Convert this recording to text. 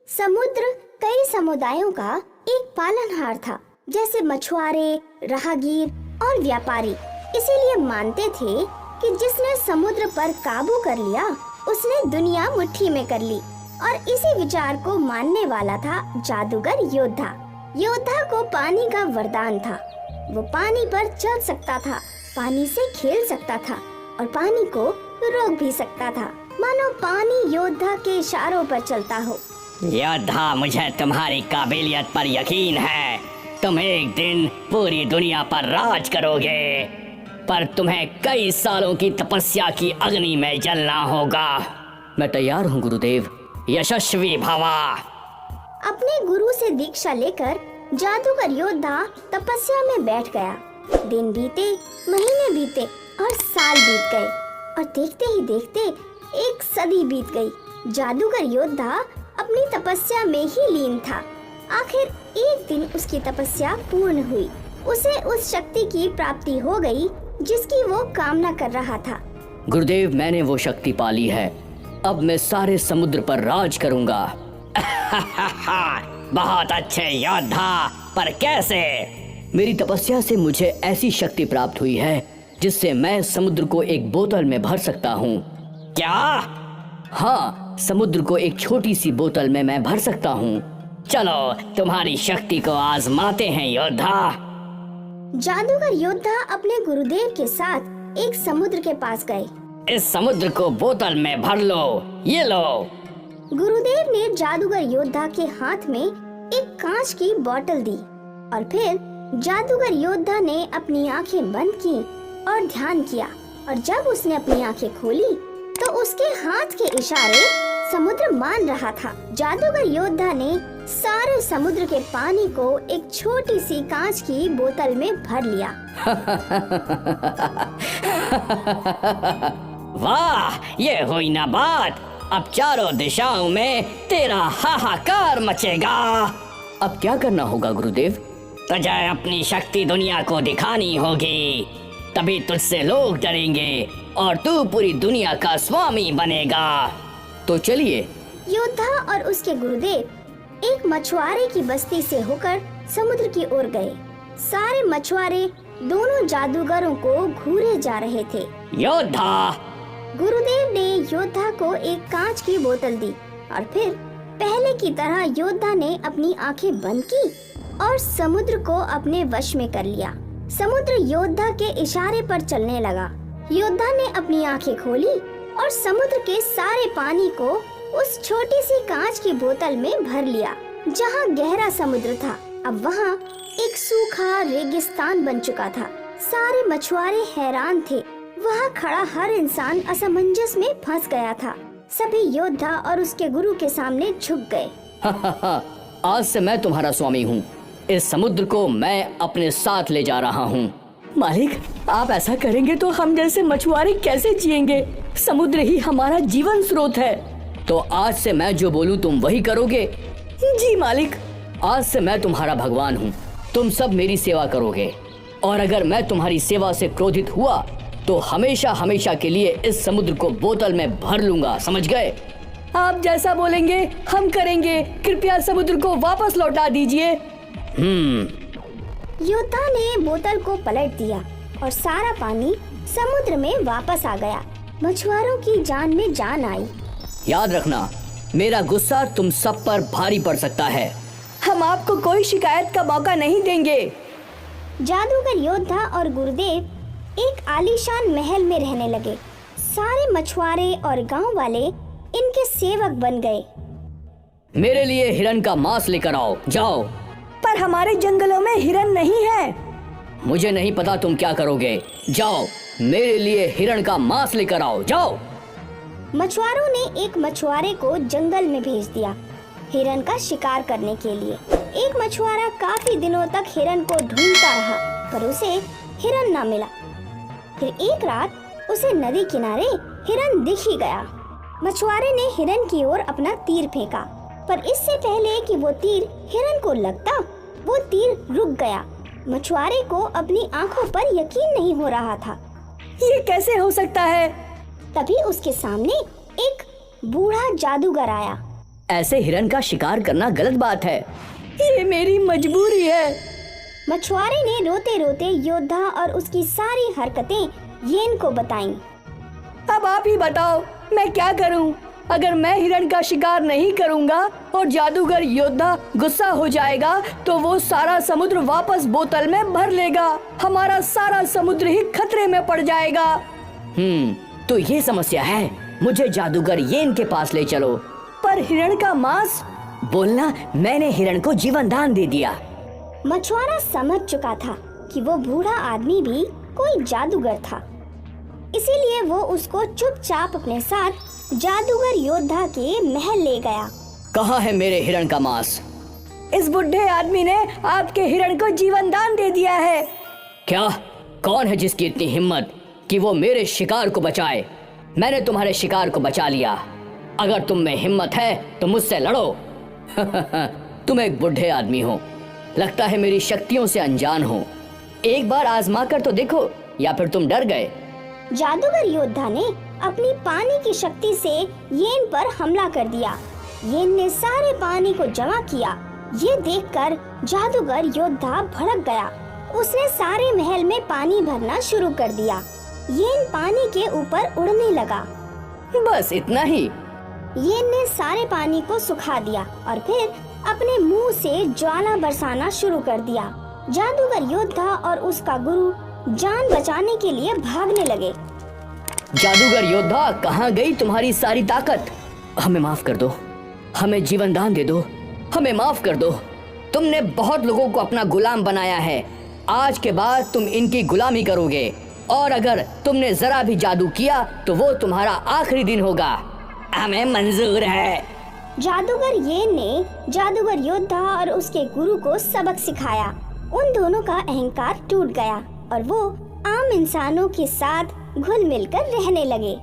समुद्र कई समुदायों का एक पालनहार था। जैसे मछुआरे, राहगीर और व्यापारी इसीलिए मानते थे कि जिसने समुद्र पर काबू कर लिया उसने दुनिया मुट्ठी में कर ली। और इसी विचार को मानने वाला था जादूगर योद्धा। योद्धा को पानी का वरदान था। वो पानी पर चल सकता था, पानी से खेल सकता था और पानी को रोक भी सकता था, मानो पानी योद्धा के इशारों पर चलता हो। योद्धा, मुझे तुम्हारी काबिलियत पर यकीन है। तुम एक दिन पूरी दुनिया पर राज करोगे, पर तुम्हें कई सालों की तपस्या की अग्नि में जलना होगा। मैं तैयार हूँ गुरुदेव। यशस्वी भवा। अपने गुरु से दीक्षा लेकर जादूगर योद्धा तपस्या में बैठ गया। दिन बीते, महीने बीते और साल बीत गए और देखते ही देखते एक सदी बीत गई। जादूगर योद्धा अपनी तपस्या में ही लीन था। आखिर एक दिन उसकी तपस्या पूर्ण हुई। उसे उस शक्ति की प्राप्ति हो गई जिसकी वो कामना कर रहा था। गुरुदेव, मैंने वो शक्ति पाली है। अब मैं सारे समुद्र पर राज करूंगा। बहुत अच्छे योद्धा, पर कैसे? मेरी तपस्या से मुझे ऐसी शक्ति प्राप्त हुई है जिससे मैं समुद्र को एक बोतल में भर सकता हूँ। क्या? हाँ, समुद्र को एक छोटी सी बोतल में मैं भर सकता हूँ। चलो तुम्हारी शक्ति को आजमाते हैं योद्धा। जादूगर योद्धा अपने गुरुदेव के साथ एक समुद्र के पास गए। इस समुद्र को बोतल में भर लो, ये लो। गुरुदेव ने जादूगर योद्धा के हाथ में एक कांच की बोतल दी और फिर जादूगर योद्धा ने अपनी आंखें बंद की और ध्यान किया। और जब उसने अपनी आंखें खोली तो उसके हाथ के इशारे समुद्र मान रहा था। जादूगर योद्धा ने सारे समुद्र के पानी को एक छोटी सी कांच की बोतल में भर लिया। वाह, ये हुई ना बात। अब चारों दिशाओं में तेरा हाहाकार मचेगा। अब क्या करना होगा गुरुदेव? तुझे अपनी शक्ति दुनिया को दिखानी होगी, तभी तुझसे लोग डरेंगे और तू पूरी दुनिया का स्वामी बनेगा। तो चलिए। योद्धा और उसके गुरुदेव एक मछुआरे की बस्ती से होकर समुद्र की ओर गए। सारे मछुआरे दोनों जादूगरों को घूरे जा रहे थे। योद्धा! गुरुदेव ने योद्धा को एक कांच की बोतल दी और फिर पहले की तरह योद्धा ने अपनी आंखें बंद की और समुद्र को अपने वश में कर लिया। समुद्र योद्धा के इशारे पर चलने लगा। योद्धा ने अपनी आंखें खोली और समुद्र के सारे पानी को उस छोटी सी कांच की बोतल में भर लिया। जहाँ गहरा समुद्र था, अब वहाँ एक सूखा रेगिस्तान बन चुका था। सारे मछुआरे हैरान थे। वहाँ खड़ा हर इंसान असमंजस में फंस गया था। सभी योद्धा और उसके गुरु के सामने झुक गए। आज से मैं तुम्हारा स्वामी हूँ। इस समुद्र को मैं अपने साथ ले जा रहा हूँ। मालिक, आप ऐसा करेंगे तो हम जैसे मछुआरे कैसे जिएंगे? समुद्र ही हमारा जीवन स्रोत है। तो आज से मैं जो बोलूँ तुम वही करोगे? जी मालिक। आज से मैं तुम्हारा भगवान हूँ। तुम सब मेरी सेवा करोगे और अगर मैं तुम्हारी सेवा से क्रोधित हुआ तो हमेशा हमेशा के लिए इस समुद्र को बोतल में भर लूंगा। समझ गए? आप जैसा बोलेंगे हम करेंगे। कृपया समुद्र को वापस लौटा दीजिए। योद्धा ने बोतल को पलट दिया और सारा पानी समुद्र में वापस आ गया। मछुआरों की जान में जान आई। याद रखना, मेरा गुस्सा तुम सब पर भारी पड़ सकता है। हम आपको कोई शिकायत का मौका नहीं देंगे। जादूगर योद्धा और गुरुदेव एक आलीशान महल में रहने लगे। सारे मछुआरे और गांव वाले इनके सेवक बन गए। मेरे लिए हिरण का मांस लेकर आओ, जाओ। पर हमारे जंगलों में हिरण नहीं है। मुझे नहीं पता तुम क्या करोगे। जाओ, मेरे लिए हिरण का मांस लेकर आओ, जाओ। मछुआरों ने एक मछुआरे को जंगल में भेज दिया हिरण का शिकार करने के लिए। एक मछुआरा काफी दिनों तक हिरण को ढूंढता रहा, पर उसे हिरण न मिला। फिर एक रात उसे नदी किनारे हिरण दिख ही गया। मछुआरे ने हिरण की ओर अपना तीर फेंका, पर इससे पहले कि वो तीर हिरण को लगता, वो तीर रुक गया। मछुआरे को अपनी आंखों पर यकीन नहीं हो रहा था। ये कैसे हो सकता है? तभी उसके सामने एक बूढ़ा जादूगर आया। ऐसे हिरण का शिकार करना गलत बात है। ये मेरी मजबूरी है। मछुआरे ने रोते रोते योद्धा और उसकी सारी हरकतें येन को बताईं। अब आप ही बताओ मैं क्या करूं? अगर मैं हिरण का शिकार नहीं करूंगा और जादूगर योद्धा गुस्सा हो जाएगा तो वो सारा समुद्र वापस बोतल में भर लेगा। हमारा सारा समुद्र ही खतरे में पड़ जाएगा। तो ये समस्या है। मुझे जादूगर येन के पास ले चलो। पर हिरण का मांस? बोलना मैंने हिरण को जीवन दान दे दिया। मछुआरा समझ चुका था कि वो बूढ़ा आदमी भी कोई जादूगर था, इसीलिए वो उसको चुपचाप अपने साथ जादूगर योद्धा के महल ले गया। कहाँ है मेरे हिरण का मांस? इस बुढ़े आदमी ने आपके हिरण को जीवन दान दे दिया है। क्या? कौन है जिसकी इतनी हिम्मत कि वो मेरे शिकार को बचाए? मैंने तुम्हारे शिकार को बचा लिया। अगर तुम में हिम्मत है तो मुझसे लड़ो। तुम एक बुढ़े आदमी हो, लगता है मेरी शक्तियों से अनजान हो। एक बार आजमा कर तो देखो, या फिर तुम डर गए? जादूगर योद्धा ने अपनी पानी की शक्ति से येन पर हमला कर दिया। येन ने सारे पानी को जमा किया। ये देखकर जादूगर योद्धा भड़क गया। उसने सारे महल में पानी भरना शुरू कर दिया। येन पानी के ऊपर उड़ने लगा। बस इतना ही? येन ने सारे पानी को सुखा दिया और फिर अपने मुंह से ज्वाला बरसाना शुरू कर दिया। जादूगर योद्धा और उसका गुरु जान बचाने के लिए भागने लगे। जादूगर योद्धा, कहाँ गई तुम्हारी सारी ताकत? हमें माफ कर दो, हमें जीवन दान दे दो, हमें माफ कर दो। तुमने बहुत लोगों को अपना गुलाम बनाया है। आज के बाद तुम इनकी गुलामी करोगे, और अगर तुमने जरा भी जादू किया तो वो तुम्हारा आखिरी दिन होगा। हमें मंजूर है। जादूगर येन ने जादूगर योद्धा और उसके गुरु को सबक सिखाया। उन दोनों का अहंकार टूट गया और वो आम इंसानों के साथ घुल मिलकर रहने लगे।